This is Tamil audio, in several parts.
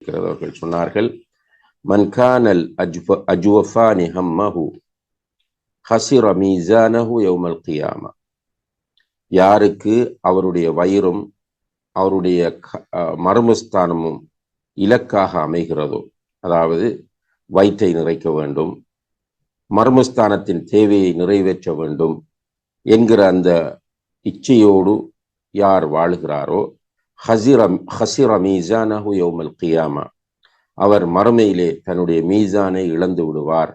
இருக்கிறது. அவர்கள் சொன்னார்கள், மன் கானல் அஜ்வஃபானி ஹம்மஹு ஹஸிர மீசானஹு யௌமல் கியாமா. யாருக்கு அவருடைய வயிறும் அவருடைய மர்மஸ்தானமும் இலக்காக அமைகிறதோ, அதாவது வயிற்றை நிறைக்க வேண்டும், மர்மஸ்தானத்தின் தேவையை நிறைவேற்ற வேண்டும் என்கிற அந்த இச்சையோடு யார் வாழுகிறாரோ, ஹஸிர மீசானஹு யௌமல் கியாமா, அவர் மறுமையிலே தன்னுடைய மீசானை இழந்து விடுவார்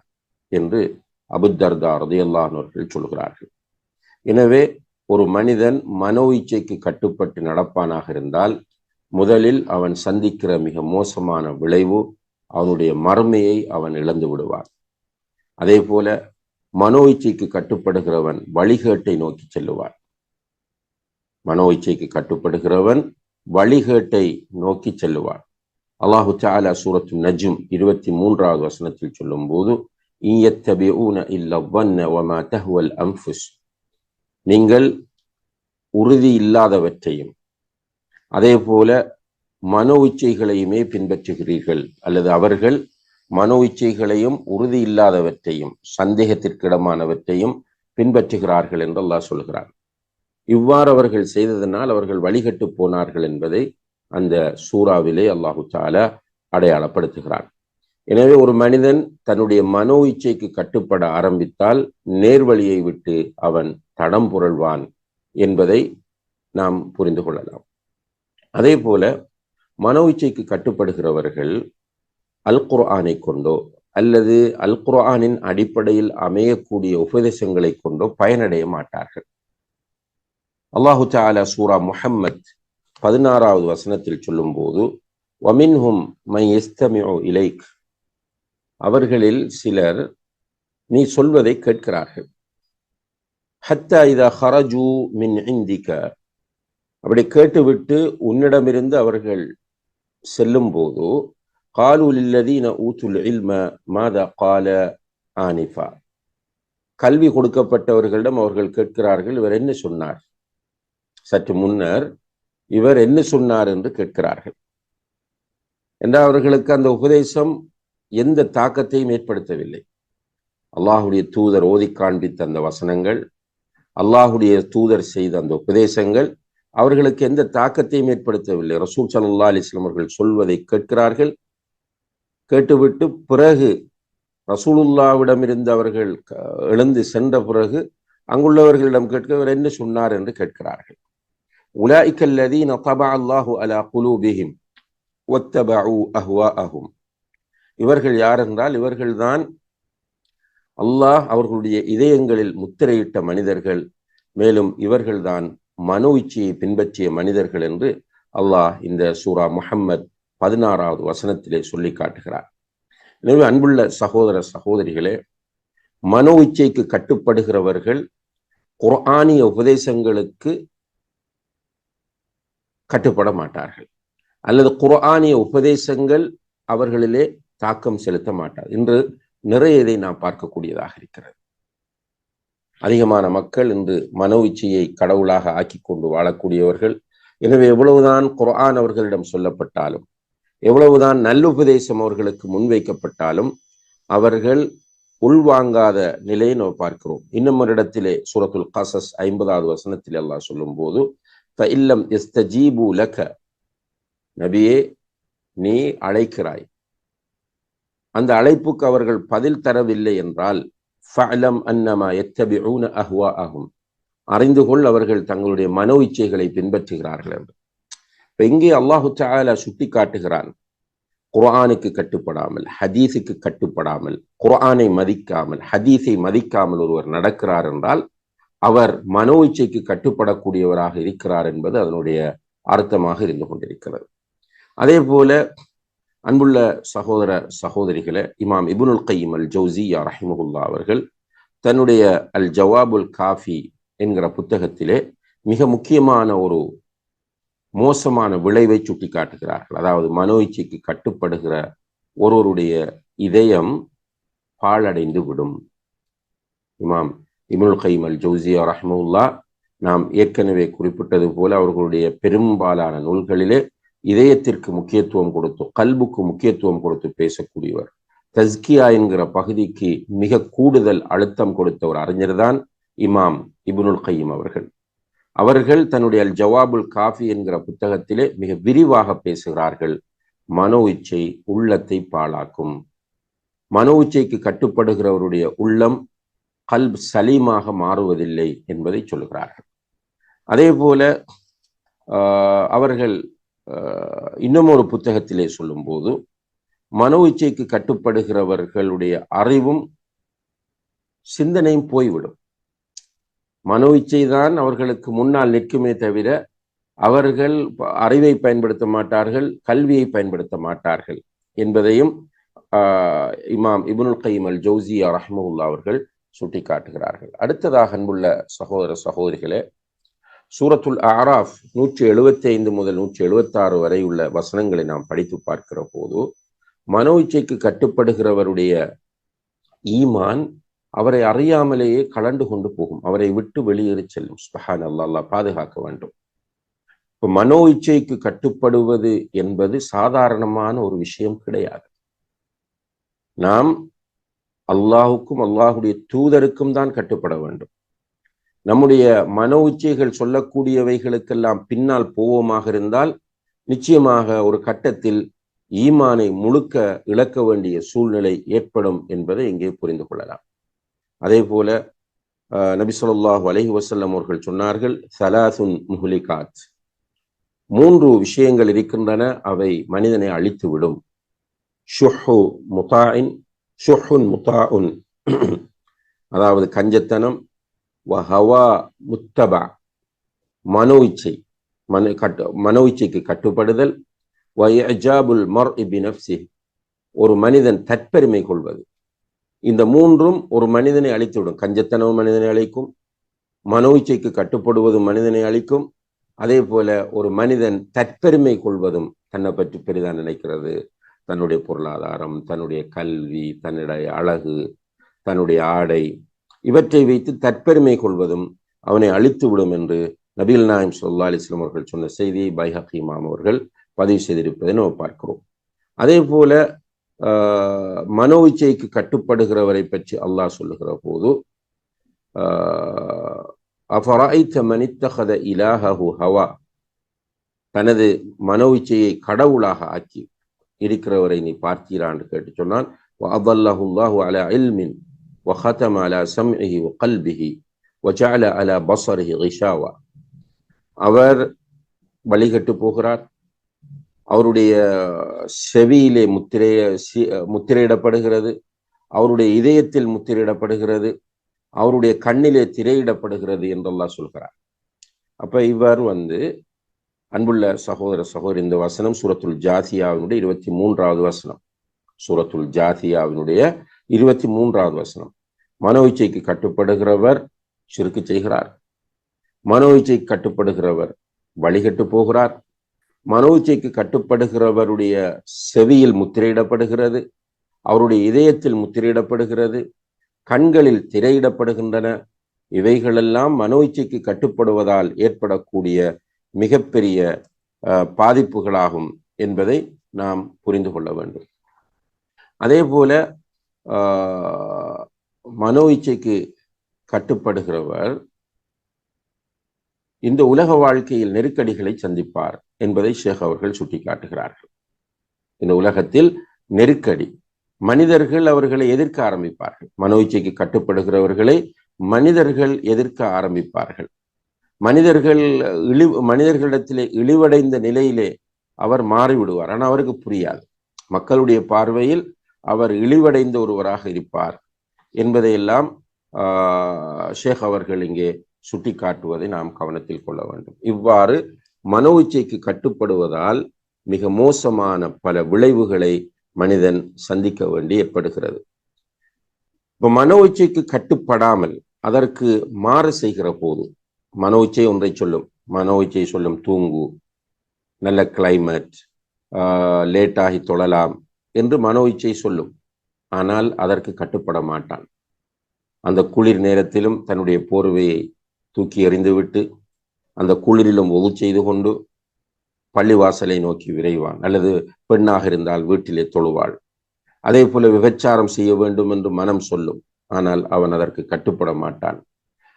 என்று அபூதர்தா ரலியல்லாஹு அன்ஹு அவர்கள் சொல்கிறார்கள். எனவே ஒரு மனிதன் மனோ இச்சைக்கு கட்டுப்பட்டு நடப்பானாக இருந்தால் முதலில் அவன் சந்திக்கிற மிக மோசமான விளைவு அவனுடைய மறுமையை அவன் இழந்து விடுவான். அதே போல மனோ இச்சைக்கு கட்டுப்படுகிறவன் வழிகேட்டை நோக்கி செல்லுவான். மனோ இச்சைக்கு கட்டுப்படுகிறவன் வழிகேட்டை நோக்கி செல்லுவான். அல்லாஹு தஆலா சூரத்து நஜ்ம் 23வது வசனத்தில் சொல்லும் போது, இயத்தபிஊன இல்ல ظن وما تهوى الانفس, நீங்கள் உறுதி இல்லாதவற்றையும் அதே போல மனோ இச்சைகளையுமே பின்பற்றுகிறீர்கள், அல்லது அவர்கள் மனோ இச்சைகளையும் உறுதி இல்லாதவற்றையும் சந்தேகத்திற்கிடமானவற்றையும் பின்பற்றுகிறார்கள் என்று அல்லாஹ் சொல்கிறார். இவ்வாறு அவர்கள் செய்ததனால் அவர்கள் வழிகட்டு போனார்கள் என்பதை அந்த சூறாவிலே அல்லாஹு தஆலா அடையாளப்படுத்துகிறார். எனவே ஒரு மனிதன் தன்னுடைய மனோ இச்சைக்கு கட்டுப்பட ஆரம்பித்தால் நேர்வழியை விட்டு அவன் தடம் புரள்வான் என்பதை நாம் புரிந்து கொள்ளலாம். அதே போல மனோ இச்சைக்கு கட்டுப்படுகிறவர்கள் அல் குர்ஆனை கொண்டோ அல்லது அல் குர்ஆனின் அடிப்படையில் அமையக்கூடிய உபதேசங்களை கொண்டோ பயனடைய மாட்டார்கள். அல்லாஹு தஆலா சூரா முஹம்மத் 16வது வசனத்தில் சொல்லும் போது, வமின்ஹும் மன் யஸ்தமிஉ இலைக், அவர்களில் சிலர் நீ சொல்வதை கேட்கிறார்கள். ஹத்தா இதா ஹரஜு மின் இந்திக, அப்படி கேட்டுவிட்டு உன்னிடமிருந்து அவர்கள் செல்லும் போது, காலு லில்லதீன ஊத்துல் இல்ம மாதா கால ஆனிஃபா, கல்வி கொடுக்கப்பட்டவர்களிடம் அவர்கள் கேட்கிறார்கள், இவர் என்ன சொன்னார், சற்று முன்னர் இவர் என்ன சொன்னார் என்று கேட்கிறார்கள். என்றால் அவர்களுக்கு அந்த உபதேசம் எந்த தாக்கத்தையும் ஏற்படுத்தவில்லை. அல்லாஹுடைய தூதர் ஓதி காண்பித்த அந்த வசனங்கள், அல்லாஹுடைய தூதர் செய்த அந்த உபதேசங்கள் அவர்களுக்கு எந்த தாக்கத்தையும் ஏற்படுத்தவில்லை. ரசூல் ஸல்லல்லாஹு அலைஹி வஸல்லம் அவர்கள் சொல்வதை கேட்கிறார்கள். கேட்டுவிட்டு பிறகு ரசூலுல்லாஹ்விடமிருந்து அவர்கள் எழுந்து சென்ற பிறகு அங்குள்ளவர்களிடம் கேட்க இவர் என்ன சொன்னார் என்று கேட்கிறார்கள். உலாயிக அல்லதீன தபஅ அல்லாஹு அலா குலூபிஹிம் வத்தபஉ அஹ்வாஅஹும், இவர்கள் யார் என்றால் இவர்கள்தான் அல்லாஹ் அவர்களுடைய இதயங்களில் முத்திரையிட்ட மனிதர்கள், மேலும் இவர்கள்தான் மனோ இச்சையை பின்பற்றிய மனிதர்கள் என்று அல்லாஹ் இந்த சூரா முஹம்மத் 16வது வசனத்திலே சொல்லி காட்டுகிறார். எனவே அன்புள்ள சகோதர சகோதரிகளே, மனோ இச்சைக்கு கட்டுப்படுகிறவர்கள் குர்ஆனிய உபதேசங்களுக்கு கட்டுப்பட மாட்டார்கள், அல்லது குர்ஆனிய உபதேசங்கள் அவர்களிலே தாக்கம் செலுத்த மாட்டார். இன்று நிறைய இதை நாம் பார்க்கக்கூடியதாக இருக்கிறது. அதிகமான மக்கள் இன்று மனோ இச்சையை கடவுளாக ஆக்கி கொண்டு வாழக்கூடியவர்கள். எனவே எவ்வளவுதான் குர்ஆன் அவர்களிடம் சொல்லப்பட்டாலும், எவ்வளவுதான் நல்லுபதேசம் அவர்களுக்கு முன்வைக்கப்பட்டாலும் அவர்கள் உள்வாங்காத நிலையை நாம் பார்க்கிறோம். இன்னும் ஒரு இடத்திலே சூரத்துல் கஸஸ் 50வது வசனத்தில் அல்லாஹ் சொல்லும் போது, ஃபஇல்லம் யஸ்தஜீபு லக, நபியே நீ அழைக்கிறாய், அந்த அழைப்புக்கு அவர்கள் பதில் தரவில்லை என்றால், ஃபஅலம் அன்னமா யத்தபிஊன அஹ்வாஅஹும், அறிந்து கொள் அவர்கள் தங்களுடைய மனோ இச்சைகளை பின்பற்றுகிறார்கள் என்று. இப்ப இங்கே அல்லாஹு தஆலா சுட்டி காட்டுகிறான், குர்ஆனுக்கு கட்டுப்படாமல், ஹதீஸுக்கு கட்டுப்படாமல், குர்ஆனை மதிக்காமல், ஹதீஸை மதிக்காமல் ஒருவர் நடக்கிறார் என்றால் அவர் மனோ இச்சைக்கு கட்டுப்படக்கூடியவராக இருக்கிறார் என்பது அதனுடைய அர்த்தமாக இருந்து கொண்டிருக்கிறது. அதே போல அன்புள்ள சகோதர சகோதரிகளே, இமாம் இப்னுல் கையிம் அல் ஜௌசிய்யா ரஹிமஹுல்லாஹ் அவர்கள் தன்னுடைய அல் ஜவாபுல் காஃபி என்கிற புத்தகத்திலே மிக முக்கியமான ஒரு மோசமான விளைவை சுட்டி காட்டுகிறார்கள். அதாவது மனோ இச்சைக்கு கட்டுப்படுகிற ஒருவருடைய இதயம் பாழடைந்து விடும். இமாம் இப்னுல் கையிம் அல் ஜௌசிய்யா ரஹிமஹுல்லாஹ் நாம் ஏற்கனவே குறிப்பிட்டது போல அவர்களுடைய பெரும்பாலான நூல்களிலே இதயத்திற்கு முக்கியத்துவம் கொடுத்து, கல்புக்கு முக்கியத்துவம் கொடுத்து பேசக்கூடியவர். தஸ்கியா என்கிற பகுதிக்கு மிக கூடுதல் அழுத்தம் கொடுத்த ஒரு அறிஞர் தான் இமாம் இப்னுல் கையிம் அவர்கள். அவர்கள் தன்னுடைய அல் ஜவாபுல் காஃபி என்கிற புத்தகத்திலே மிக விரிவாக பேசுகிறார்கள். மனோ இச்சை உள்ளத்தை பாழாக்கும். மனோ இச்சைக்கு கட்டுப்படுகிறவருடைய உள்ளம் கல்ப் சலீமாக மாறுவதில்லை என்பதை சொல்கிறார்கள். அதே போல அவர்கள் இன்னும் ஒரு புத்தகத்திலே சொல்லும் போது, மனோ இச்சைக்கு கட்டுப்படுகிறவர்களுடைய அறிவும் சிந்தனையும் போய்விடும். மனோ இச்சை தான் அவர்களுக்கு முன்னால் நிற்குமே தவிர அவர்கள் அறிவை பயன்படுத்த மாட்டார்கள், கல்வியை பயன்படுத்த மாட்டார்கள் என்பதையும் இமாம் இப்னுல் கையிம் அல் ஜௌசியா ரஹ்மஹுல்லாஹ் அவர்கள் சுட்டி காட்டுகிறார்கள். அடுத்ததாக அன்புள்ள சகோதர சகோதரிகளே, சூரத்துல் அராஃப் 175 முதல் 176 வரை உள்ள வசனங்களை நாம் படித்து பார்க்கிற போது, மனோ இச்சைக்கு கட்டுப்படுகிறவருடைய ஈமான் அவரை அறியாமலேயே கலண்டு கொண்டு போகும், அவரை விட்டு வெளியேறி செல்லும். சுப்ஹானல்லாஹ், அல்லாஹ் பாதுகாக்க வேண்டும். இப்போ மனோ இச்சைக்கு கட்டுப்படுவது என்பது சாதாரணமான ஒரு விஷயம் கிடையாது. நாம் அல்லாஹுக்கும் அல்லாஹுடைய தூதருக்கும் தான் கட்டுப்பட வேண்டும். நம்முடைய மனோ இச்சைகள் சொல்லக்கூடியவைகளுக்கெல்லாம் பின்னால் போவோமாக இருந்தால் நிச்சயமாக ஒரு கட்டத்தில் ஈமானை முழுக்க இழக்க வேண்டிய சூழ்நிலை ஏற்படும் என்பதை இங்கே புரிந்து கொள்ளலாம். அதே போல நபி ஸல்லல்லாஹு அலைஹி வஸல்லம் அவர்கள் சொன்னார்கள், ஸலாசுன் முஹ்லிகாத், 3 விஷயங்கள் இருக்கின்றன, அவை மனிதனை அழித்துவிடும். ஷுஹுன் முதாஉன், அதாவது கஞ்சத்தனம், வஹவா முத்தபா, மனோ இச்சை, மனோ இச்சைக்கு கட்டுப்படுதல், வயஜாபுல் மர்இ பினஃப்ஸிஹி, ஒரு மனிதன் தற்பெருமை கொள்வது. இந்த 3ம் ஒரு மனிதனை அழித்துவிடும். கஞ்சத்தனமும் மனிதனை அழிக்கும், மனோ இச்சைக்கு கட்டுப்படுவதும் மனிதனை அழிக்கும். அதே போல ஒரு மனிதன் தற்பெருமை கொள்வதும், தன்னை பற்றி பெரிதாக நினைக்கிறது, தன்னுடைய பொருளாதாரம், தன்னுடைய கல்வி, தன்னுடைய அழகு, தன்னுடைய ஆடை, இவற்றை வைத்து தற்பெருமை கொள்வதும் அவனை அழித்து விடும் என்று நபிகள் நாயகம் ஸல்லல்லாஹு அலைஹி வஸல்லம் அவர்கள் சொன்ன செய்தியை பைஹக்கி இமாம் அவர்கள் பதிவு செய்திருப்பதை நாம் பார்க்கிறோம். அதே போல மனோ இச்சைக்கு கட்டுப்படுகிறவரை பற்றி அல்லாஹ் சொல்லுகிற போது, அஃபரஐத மன் இத்தகத இலாஹஹு ஹவா, தனது மனோ இச்சையை கடவுளாக ஆக்கி இருக்கிறவரை நீ பார்த்தீரா என்று கேட்டு சொன்னான். வஅதல்லஹு அல்லாஹு அலா இல்மின் வஹதம அலா சம்இஹி வகல்பிஹி வஜஅல அலா பஸரிஹி கிஷாவா, அவர் வழிகட்டு போகிறார், அவருடைய செவியிலே முத்திரையிடப்படுகிறது, அவருடைய இதயத்தில் முத்திரையிடப்படுகிறது, அவருடைய கண்ணிலே திரையிடப்படுகிறது என்று அல்லாஹ் சொல்கிறார். அப்ப இவ்வாறு அன்புள்ள சகோதர சகோதரி, இந்த வசனம் சூரத்துல் ஜாசியாவினுடைய 23வது வசனம். சூரத்துல் ஜாசியாவினுடைய 23வது வசனம். மனோ இச்சைக்கு கட்டுப்படுகிறவர் ஷிர்க் செய்கிறார், மனோ இச்சைக்கு கட்டுப்படுகிறவர் வழிகட்டு போகிறார், மனோ இச்சைக்கு கட்டுப்படுகிறவருடைய செவியில் முத்திரையிடப்படுகிறது, அவருடைய இதயத்தில் முத்திரையிடப்படுகிறது, கண்களில் திரையிடப்படுகின்றன. இவைகளெல்லாம் மனோ இச்சைக்கு கட்டுப்படுவதால் ஏற்படக்கூடிய மிகப்பெரிய பாதிப்புகளாகும் என்பதை நாம் புரிந்து கொள்ள வேண்டும். அதே போல மனோ இச்சைக்கு கட்டுப்படுகிறவர் இந்த உலக வாழ்க்கையில் நெருக்கடிகளை சந்திப்பார் என்பதை ஷேக் அவர்கள் சுட்டிக்காட்டுகிறார்கள். இந்த உலகத்தில் நெருக்கடி, மனிதர்கள் அவர்களை எதிர்க்க ஆரம்பிப்பார்கள். மனோ இச்சைக்கு கட்டுப்படுகிறவர்களை மனிதர்கள் எதிர்க்க ஆரம்பிப்பார்கள். மனிதர்களிடத்திலே இழிவடைந்த நிலையிலே அவர் மாறிவிடுவார். ஆனால் அவருக்கு புரியாது, மக்களுடைய பார்வையில் அவர் இழிவடைந்த ஒருவராக இருப்பார் என்பதையெல்லாம் ஷேக் அவர்கள் இங்கே சுட்டி காட்டுவதை நாம் கவனத்தில் கொள்ள வேண்டும். இவ்வாறு மனோ இச்சைக்கு கட்டுப்படுவதால் மிக மோசமான பல விளைவுகளை மனிதன் சந்திக்க வேண்டி ஏற்படுகிறது. இப்ப மனோ இச்சைக்கு கட்டுப்படாமல் அதற்கு மாறு செய்கிற போது, மனோ இச்சை ஒன்றை சொல்லும், மனோ இச்சை சொல்லும் தூங்கு, நல்ல கிளைமேட், லேட்டாகி தொழலாம் என்று மனோ இச்சை சொல்லும். ஆனால் அதற்கு கட்டுப்பட மாட்டான். அந்த குளிர் நேரத்திலும் தன்னுடைய போர்வையை தூக்கி எறிந்துவிட்டு அந்த குளிரிலும் ஒது செய்து கொண்டு பள்ளிவாசலை நோக்கி விரைவான், அல்லது பெண்ணாக இருந்தால் வீட்டிலே தொழுவாள். அதே போல விபச்சாரம் செய்ய வேண்டும் என்று மனம் சொல்லும், ஆனால் அவன் அதற்கு கட்டுப்பட மாட்டான்.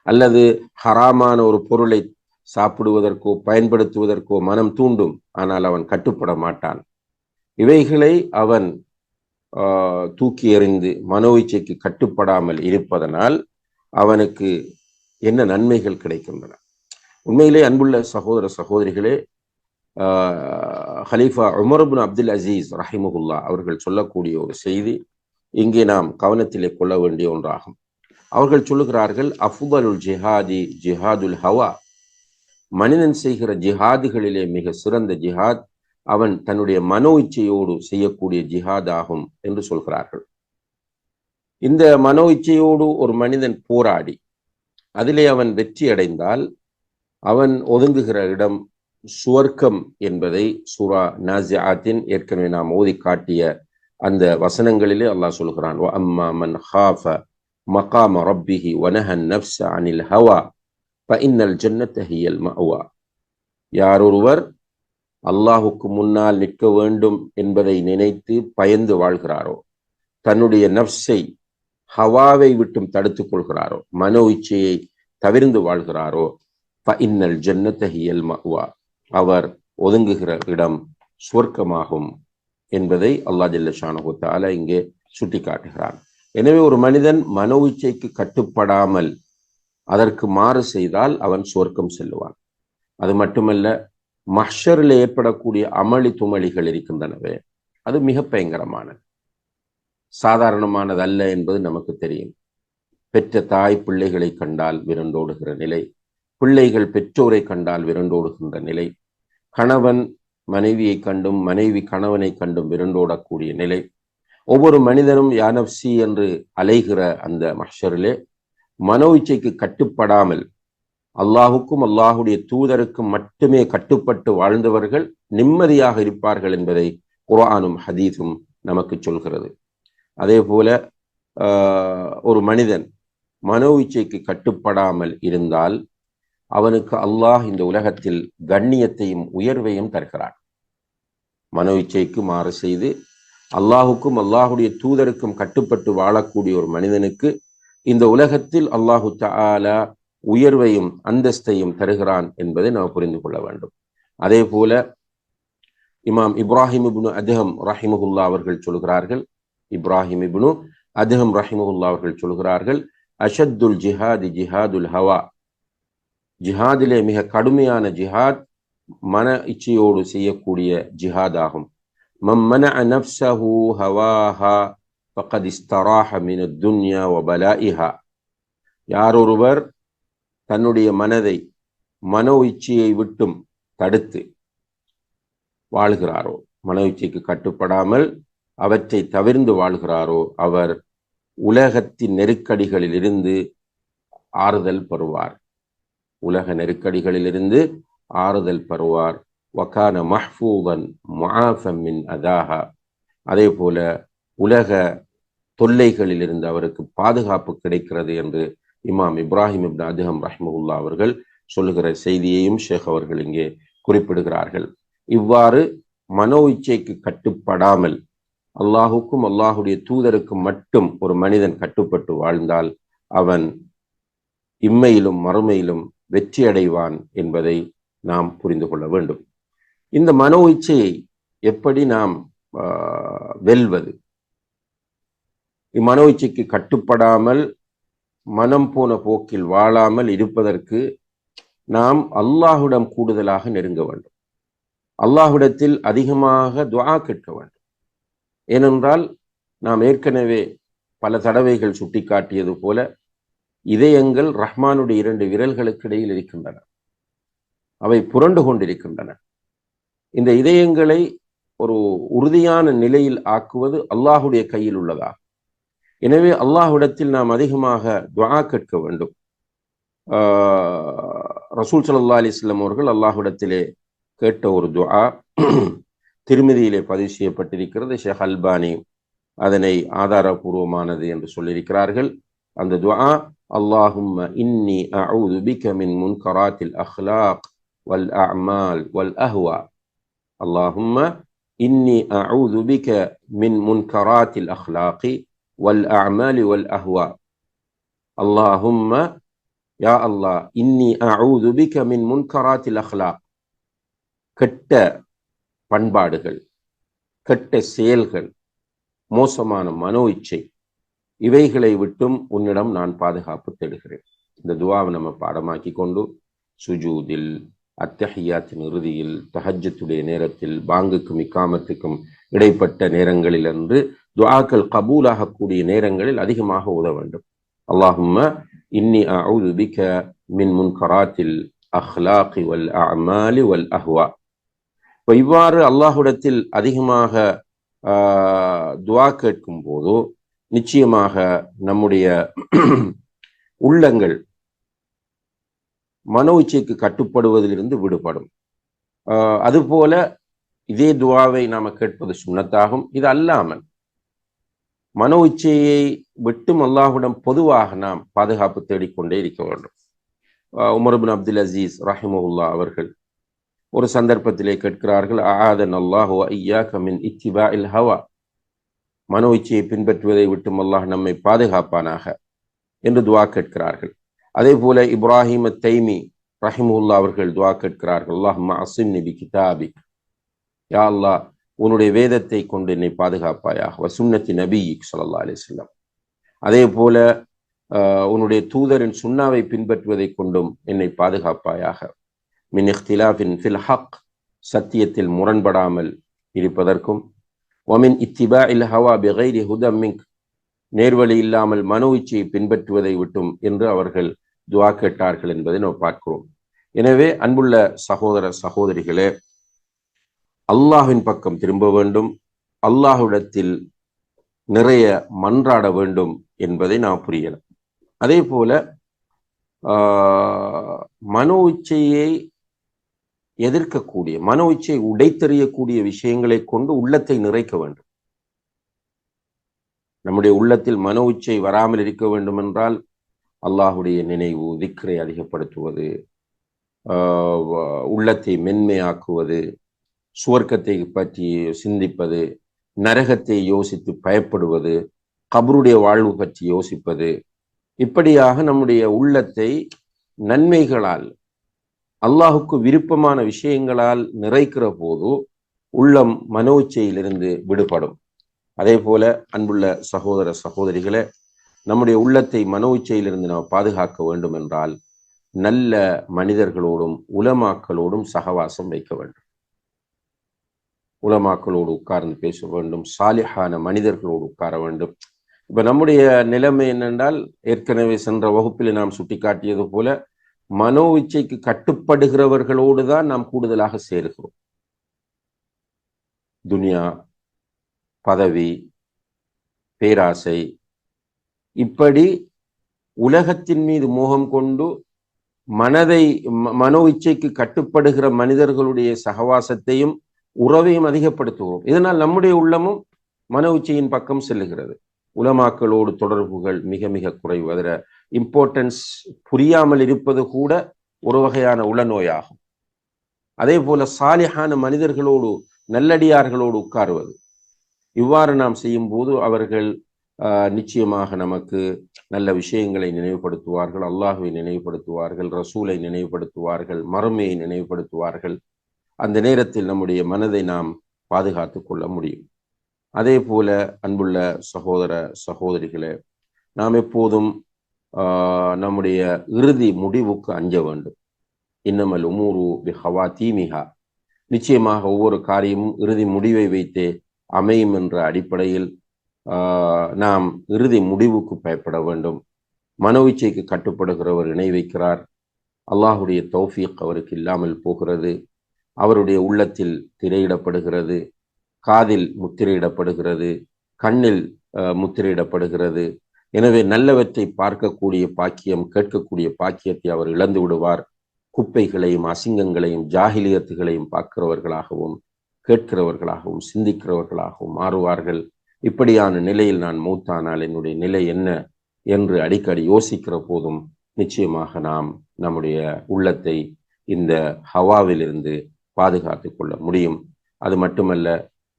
அல்லது ஹராமான ஒரு பொருளை சாப்பிடுவதற்கோ பயன்படுத்துவதற்கோ மனம் தூண்டும், ஆனால் அவன் கட்டுப்பட மாட்டான். இவைகளை அவன் தூக்கி எறிந்து மனோ இச்சைக்கு கட்டுப்படாமல் இருப்பதனால் அவனுக்கு என்ன நன்மைகள் கிடைக்கின்றன? உண்மையிலே அன்புள்ள சகோதர சகோதரிகளே, ஹலீஃபா உமர் இப்னு அப்துல் அசீஸ் ரஹிமஹுல்லா அவர்கள் சொல்லக்கூடிய ஒரு செய்தி இங்கே நாம் கவனத்திலே கொள்ள வேண்டிய ஒன்றாகும். அவர்கள் சொல்லுகிறார்கள், அஃபுதலுல் ஜிஹாதி ஜிஹாதுல் ஹவா, மனிதன் செய்கிற ஜிஹாதுகளிலே மிக சிறந்த ஜிஹாத் அவன் தன்னுடைய மனோ இச்சையோடு செய்யக்கூடிய ஜிஹாத் ஆகும் என்று சொல்கிறார்கள். இந்த மனோ இச்சையோடு ஒரு மனிதன் போராடி அதிலே அவன் வெற்றி அடைந்தால் அவன் ஒதுங்குகிற இடம் சுவர்க்கம் என்பதை சூரா நாஸிஆத்தின் ஏற்கனவே நாம் ஓதி காட்டிய அந்த வசனங்களிலே அல்லாஹ் சொல்கிறான், வ அம்மா மன் ஹாஃப மகாம ரப்பிஹி வ நஹன் நஃப்ஸ அனில் ஹவா ஃபஇன்னல் ஜன்னத ஹியல் மஅவா. யாரொருவர் அல்லாஹுக்கு முன்னால் நிற்க வேண்டும் என்பதை நினைத்து பயந்து வாழ்கிறாரோ, தன்னுடைய நஃப்ஸை ஹவாவை விட்டும் தடுத்துக் கொள்கிறாரோ, மனோ இச்சையை தவிர்ந்து வாழ்கிறாரோ, ஃபஇன்னல் ஜன்னத ஹியல் மஅவா, அவர் ஒதுங்குகிற இடம் சுவர்க்கமாகும் என்பதை அல்லாஹ் ஜல்ல ஷானஹு தஆலா இங்கே சுட்டி காட்டுகிறான். எனவே ஒரு மனிதன் மனோ இச்சைக்கு கட்டுப்படாமல் அதற்கு மாறு செய்தால் அவன் சுவர்க்கம் செல்லுவான். அது மட்டுமல்ல, மஹ்ஷரில் ஏற்படக்கூடிய அமளி துமளிகள் இருக்கின்றனவே, அது மிக பயங்கரமானது, சாதாரணமானது அல்ல என்பது நமக்கு தெரியும். பெற்ற தாய் பிள்ளைகளை கண்டால் விரண்டோடுகிற நிலை, பிள்ளைகள் பெற்றோரை கண்டால் விரண்டோடுகின்ற நிலை, கணவன் மனைவியை கண்டும் மனைவி கணவனை கண்டும் விரண்டோடக்கூடிய நிலை, ஒவ்வொரு மனிதனும் யானப்சி என்று அலைகிற அந்த மஹ்ஷரிலே மனோ இச்சைக்கு கட்டுப்படாமல் அல்லாஹுக்கும் அல்லாஹுடைய தூதருக்கும் மட்டுமே கட்டுப்பட்டு வாழ்ந்தவர்கள் நிம்மதியாக இருப்பார்கள் என்பதை குர்ஆனும் ஹதீஸும் நமக்கு சொல்கிறது. அதே போல ஒரு மனிதன் மனோ இச்சைக்கு கட்டுப்படாமல் இருந்தால் அவனுக்கு அல்லாஹ் இந்த உலகத்தில் கண்ணியத்தையும் உயர்வையும் தருகிறான். மனோ இச்சைக்கு மாறு செய்து அல்லாஹுக்கும் அல்லாஹுடைய தூதருக்கும் கட்டுப்பட்டு வாழக்கூடிய ஒரு மனிதனுக்கு இந்த உலகத்தில் அல்லாஹு தஆலா உயர்வையும் அந்தஸ்தையும் தருகிறான் என்பதை நாம் புரிந்து கொள்ள வேண்டும். அதே போல இமாம் இப்ராஹிம் இப்னு அதஹம் ரஹிமஹுல்லா அவர்கள் சொல்கிறார்கள், இப்ராஹிம் இப்னு அதஹம் ரஹிமஹுல்லா அவர்கள் சொல்கிறார்கள், அஷத்துல் ஜிஹாதி ஜிஹாதுல் ஹவா, ஜிஹாதிலே மிக கடுமையான ஜிஹாத் மன இச்சையோடு செய்யக்கூடிய ஜிஹாத் ஆகும். மன் மனஅ நஃப்ஸஹு ஹவாஹா ஃபகத் இஸ்தராஹ மினத் துன்யா வ பலாஇஹா, யாரொருவர் தன்னுடைய மனதை மனோ இச்சையை விட்டும் தடுத்து வாழ்கிறாரோ, மனோ இச்சைக்கு கட்டுப்படாமல் அவற்றை தவிர்ந்து வாழ்கிறாரோ, அவர் உலகத்தின் நெருக்கடிகளில் இருந்து ஆறுதல் பெறுவார். உலக நெருக்கடிகளிலிருந்து ஆறுதல் பெறுவார். வகான மஹ்ஃபூதன் முஆஃபன் மின் அதாஹா, அதே போல உலக தொல்லைகளில் இருந்து அவருக்கு பாதுகாப்பு கிடைக்கிறது என்று இமாம் இப்ராஹிம் இப்னு அதஹம் ரஹ்மஹுல்லா அவர்கள் சொல்லுகிற செய்தியையும் ஷேக் அவர்கள் இங்கே குறிப்பிடுகிறார்கள். இவ்வாறு மனோ இச்சைக்கு கட்டுப்படாமல் அல்லாஹுக்கும் அல்லாஹுடைய தூதருக்கும் மட்டும் ஒரு மனிதன் கட்டுப்பட்டு வாழ்ந்தால் அவன் இம்மையிலும் மறுமையிலும் வெற்றி அடைவான் என்பதை நாம் புரிந்து கொள்ள வேண்டும். இந்த மனோ இச்சையை எப்படி நாம் வெல்வது? இம்மனோ இச்சைக்கு கட்டுப்படாமல் மனம் போன போக்கில் வாழாமல் இருப்பதற்கு நாம் அல்லாஹ்விடம் கூடுதலாக நெருங்க வேண்டும். அல்லாஹ்விடத்தில் அதிகமாக துஆ கேட்க வேண்டும். ஏனென்றால் நாம் ஏற்கனவே பல தடவைகள் சுட்டி காட்டியது போல இதயங்கள் ரஹ்மானுடைய 2 விரல்களுக்கு இடையில் இருக்கின்றன. அவை புரண்டு கொண்டிருக்கின்றன. இந்த இதயங்களை ஒரு உறுதியான நிலையில் ஆக்குவது அல்லாஹுடைய கையில் உள்ளதா. எனவே அல்லாஹ்விடத்தில் நாம் அதிகமாக துஆ கேட்க வேண்டும். ரசூல் ஸல்லல்லாஹு அலைஹி வஸல்லம் அவர்கள் அல்லாஹ்விடத்திலே கேட்ட ஒரு துஆ திருமிதியிலே பதிவு செய்யப்பட்டிருக்கிறது. ஷேக் அல்பானி அதனை ஆதாரபூர்வமானது என்று சொல்லியிருக்கிறார்கள். அந்த துஆ, அல்லாஹும்ம இன்னி அஊது பிக மின் முன்கராத்தில் அஹ்லாக் வல் அஅமால் வல் அஹ்வா, அல்லாஹும்ம இன்னி அஊது பிக மின் முன்கராத்தில் அஹ்லாகி வல் அஅமாலி வல் அஹ்வா. அல்லாஹும்ம யா அல்லாஹ் இன்னி அஊது பிக மின் முன்கராத்தில் அஹ்லாக், கெட்ட பண்பாடுகள், கெட்ட செயல்கள், மோசமான மனோ இச்சை, இவைகளை விட்டும் உன்னிடம் நான் பாதுகாப்பு தேடுகிறேன். இந்த துவாவை நம்ம பாடமாக்கி கொண்டு சுஜூதில், அத்தஹியாத்தின் இறுதியில், தஹஜ்ஜுடைய நேரத்தில், பாங்குக்கும் இக்காமத்துக்கும் இடைப்பட்ட நேரங்களில் என்று துஆக்கள் கபூலாகக்கூடிய நேரங்களில் அதிகமாக ஓத வேண்டும். அல்லாஹும்ம இன்னி அஊது பிக மின் முன்கராத்தில் அஹ்லாகி வல் அஅமாலி வல் அஹ்வா. இப்போ இவ்வாறு அல்லாஹ்விடத்தில் அதிகமாக துஆ கேட்கும் போது நிச்சயமாக நம்முடைய உள்ளங்கள் மனோ இச்சைக்கு கட்டுப்படுவதிலிருந்து விடுபடும். அதுபோல இதே துவாவை நாம கேட்பது சுன்னத்தாகும். இது அல்லாமல் மனோ இச்சையை விட்டும் அல்லாஹ்விடம் பொதுவாக நாம் பாதுகாப்பு தேடிக்கொண்டே இருக்க வேண்டும். உமர் இப்னு அப்துல் அசீஸ் ரஹிமஹுல்லாஹ் அவர்கள் ஒரு சந்தர்ப்பத்திலே கேட்கிறார்கள், ஆதன் அல்லாஹு ஐயாக மின் இத்திபாஇல் ஹவா, மனோ இச்சையை பின்பற்றுவதை விட்டும் அல்லாஹ் நம்மை பாதுகாப்பானாக என்று துவா கேட்கிறார்கள். அதே போல இப்ராஹிம் தைமி ரஹிமுல்லா அவர்கள் துவா கேட்கிறார்கள், அல்லாஹும்ம அஸிம்னி பி கிதாபிக், யா அல்லாஹ் உன்னுடைய வேதத்தை கொண்டு என்னை பாதுகாப்பாயாக, வ சுன்னத்தி நபியிக் ஸல்லல்லாஹு அலைஹி வஸல்லம், அதே போல உன்னுடைய தூதரின் சுன்னாவை பின்பற்றுவதை கொண்டும் என்னை பாதுகாப்பாயாக, மின் இக்திலாஃபின் ஃபில் ஹக், சத்தியத்தில் முரண்படாமல் இருப்பதற்கும், வமின் இத்திபாஇல் ஹவா பிகைரி ஹுதம் மின்க், நேர்வழி இல்லாமல் மனோ இச்சையை பின்பற்றுவதை விட்டும் என்று அவர்கள் துஆ கேட்டார்கள் என்பதை நாம் பார்க்கிறோம். எனவே அன்புள்ள சகோதர சகோதரிகளே, அல்லாஹ்வின் பக்கம் திரும்ப வேண்டும், அல்லாஹ்விடத்தில் நிறைய மன்றாட வேண்டும் என்பதை நாம் புரியலாம். அதே போல மனோ இச்சையை எதிர்க்கக்கூடிய, மனோ இச்சையை உடைத்தெறியக்கூடிய விஷயங்களை கொண்டு உள்ளத்தை நிறைக்க வேண்டும். நம்முடைய உள்ளத்தில் மனோ இச்சை வராமல் இருக்க வேண்டும் என்றால் அல்லாஹுடைய நினைவு, திக்ரை அதிகப்படுத்துவது, உள்ளத்தை மென்மையாக்குவது, சுவர்க்கத்தை பற்றி சிந்திப்பது, நரகத்தை யோசித்து பயப்படுவது, கபருடைய வாழ்வு பற்றி யோசிப்பது, இப்படியாக நம்முடைய உள்ளத்தை நன்மைகளால், அல்லாஹுக்கு விருப்பமான விஷயங்களால் நிறைக்கிற போது உள்ளம் மனோ இச்சையிலிருந்து விடுபடும். அதே போல அன்புள்ள சகோதர சகோதரிகளே, நம்முடைய உள்ளத்தை மனோ இச்சையிலிருந்து நாம் பாதுகாக்க வேண்டும் என்றால் நல்ல மனிதர்களோடும் உலமாக்களோடும் சகவாசம் வைக்க வேண்டும். உலமாக்களோடு உட்கார்ந்து பேச வேண்டும், சாலிஹான மனிதர்களோடு உட்கார வேண்டும். இப்ப நம்முடைய நிலைமை என்னென்றால், ஏற்கனவே சென்ற வகுப்பில் நாம் சுட்டிக்காட்டியது போல மனோ இச்சைக்கு கட்டுப்படுகிறவர்களோடு தான் நாம் கூடுதலாக சேருகிறோம். துனியா, பதவி, பேராசை, இப்படி உலகத்தின் மீது மோகம் கொண்டு மனதை மனோ இச்சைக்கு கட்டுப்படுகிற மனிதர்களுடைய சகவாசத்தையும் உறவையும் அதிகப்படுத்துவோம். இதனால் நம்முடைய உள்ளமும் மனோ இச்சையின் பக்கம் செல்லுகிறது. உலமாக்களோடு தொடர்புகள் மிக மிக குறைவு. அதில் இம்பார்ட்டன்ஸ் புரியாமல் இருப்பது கூட ஒரு வகையான உளநோயாகும். அதே போல சாலிஹான மனிதர்களோடு, நல்லடியார்களோடு உட்காருவது, இவ்வாறு நாம் செய்யும் போது அவர்கள் நிச்சயமாக நமக்கு நல்ல விஷயங்களை நினைவுபடுத்துவார்கள், அல்லாஹுவை நினைவுபடுத்துவார்கள், ரசூலை நினைவுபடுத்துவார்கள், மறுமையை நினைவுபடுத்துவார்கள். அந்த நேரத்தில் நம்முடைய மனதை நாம் பாதுகாத்து கொள்ள முடியும். அதே போல அன்புள்ள சகோதர சகோதரிகளே, நாம் எப்போதும் நம்முடைய இறுதி முடிவுக்கு அஞ்ச வேண்டும். இன்னமல் உமூரு பி ஹவாதீமிஹா, நிச்சயமாக ஒவ்வொரு காரியமும் இறுதி முடிவை வைத்தே அமையும் என்ற அடிப்படையில் நாம் இறுதி முடிவுக்கு பயப்பட வேண்டும். மனோ இச்சைக்கு கட்டுப்படுகிறவர் இணை வைக்கிறார், அல்லாஹுடைய தௌஃபீக் அவருக்கு இல்லாமல் போகிறது, அவருடைய உள்ளத்தில் திரையிடப்படுகிறது, காதில் முத்திரையிடப்படுகிறது, கண்ணில் முத்திரையிடப்படுகிறது. எனவே நல்லவற்றை பார்க்கக்கூடிய பாக்கியம், கேட்கக்கூடிய பாக்கியத்தை அவர் இழந்து விடுவார். குப்பைகளையும் அசிங்கங்களையும் ஜாஹிலியத்துகளையும் பார்க்கிறவர்களாகவும் கேட்கிறவர்களாகவும் சிந்திக்கிறவர்களாகவும் மாறுவார்கள். இப்படியான நிலையில் நான் மூத்தானால் என்னுடைய நிலை என்ன என்று அடிக்கடி யோசிக்கிற போதும் நிச்சயமாக நாம் நம்முடைய உள்ளத்தை இந்த ஹவாவிலிருந்து பாதுகாத்து கொள்ள முடியும். அது மட்டுமல்ல,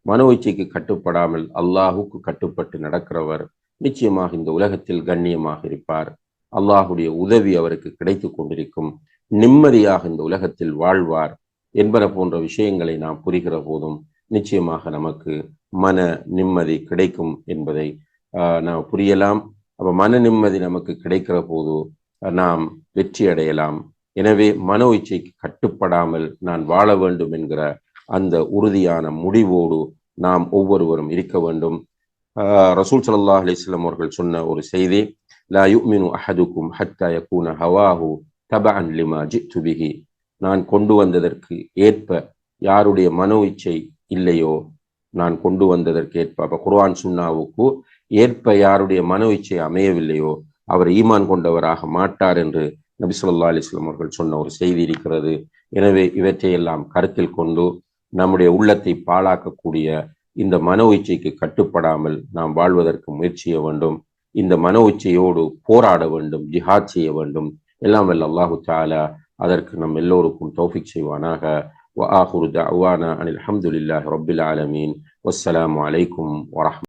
மனோ இச்சைக்கு கட்டுப்படாமல் அல்லாஹுக்கு கட்டுப்பட்டு நடக்கிறவர் நிச்சயமாக இந்த உலகத்தில் கண்ணியமாக இருப்பார். அல்லாஹுடைய உதவி அவருக்கு கிடைத்து கொண்டிருக்கும். நிம்மதியாக இந்த உலகத்தில் வாழ்வார் என்பன போன்ற விஷயங்களை நாம் புரிகிற போதும் நிச்சயமாக நமக்கு மன நிம்மதி கிடைக்கும் என்பதை நாம் புரியலாம். அப்ப மன நிம்மதி நமக்கு கிடைக்கிற போது நாம் வெற்றி அடையலாம். எனவே மனோ இச்சைக்கு கட்டுப்படாமல் நான் வாழ வேண்டும் என்கிற அந்த உறுதியான முடிவோடு நாம் ஒவ்வொருவரும் இருக்க வேண்டும். ரசூல் ஸல்லல்லாஹு அலைஹி வஸல்லம் அவர்கள் சொன்ன ஒரு செய்தி, லா யுமினு அஹதுக்கும் ஹத்தா யகூன ஹவாஹு தபஅன் லிமா ஜித்து பிஹி. நான் கொண்டு வந்ததற்கு ஏற்ப யாருடைய மனோ இச்சை இல்லையோ, நான் கொண்டு வந்ததற்கு ஏற்ப, அப்ப குர்ஆன் சுன்னாவுக்கு ஏற்ப யாருடைய மனோ இச்சை அமையவில்லையோ அவர் ஈமான் கொண்டவராக மாட்டார் என்று நபி ஸல்லல்லாஹு அலைஹி வஸல்லம் அவர்கள் சொன்ன ஒரு செய்தி இருக்கிறது. எனவே இவற்றையெல்லாம் கருத்தில் கொண்டு நம்முடைய உள்ளத்தை பாழாக்கக்கூடிய இந்த மனோ இச்சைக்கு கட்டுப்படாமல் நாம் வாழ்வதற்கு முயற்சி செய்ய வேண்டும். இந்த மனோ இச்சையோடு போராட வேண்டும், ஜிஹாத் செய்ய வேண்டும். எல்லாம் வல்ல அல்லாஹு தஆலா அதற்கு நம் எல்லோருக்கும் தௌஃபீக் செய்வானாக. وآخر دعوانا أن الحمد لله رب العالمين والسلام عليكم ورحمة